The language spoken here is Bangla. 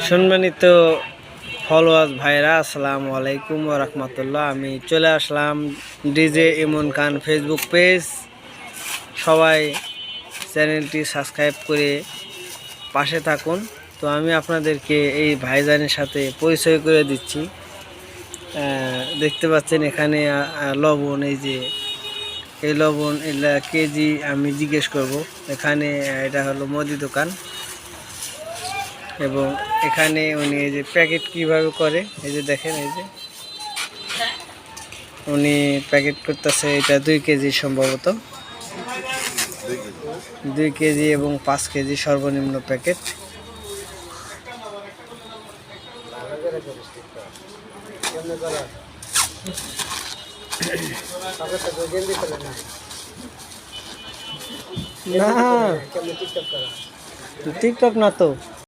সম্মানিত ফলোয়ার্স ভাইরা, আসসালামু আলাইকুম ওয়া রাহমাতুল্লাহ। আমি চলে আসলাম ডিজে ইমন খান ফেসবুক পেজ। সবাই চ্যানেলটি সাবস্ক্রাইব করে পাশে থাকুন। তো আমি আপনাদেরকে এই ভাইজানের সাথে পরিচয় করে দিচ্ছি। দেখতে পাচ্ছেন এখানে লবণ, এই লবণ এগুলা কেজি আমি জিজ্ঞেস করব। এখানে এটা হলো মুদি দোকান এবং এখানে উনি এই যে প্যাকেট কিভাবে করে, এই যে দেখেন, এই যে উনি প্যাকেট করতেছে। এটা 2 কেজি, সম্ভবত 2 কেজি এবং 5 কেজি সর্বনিম্ন প্যাকেট। না, টিকটক না তো।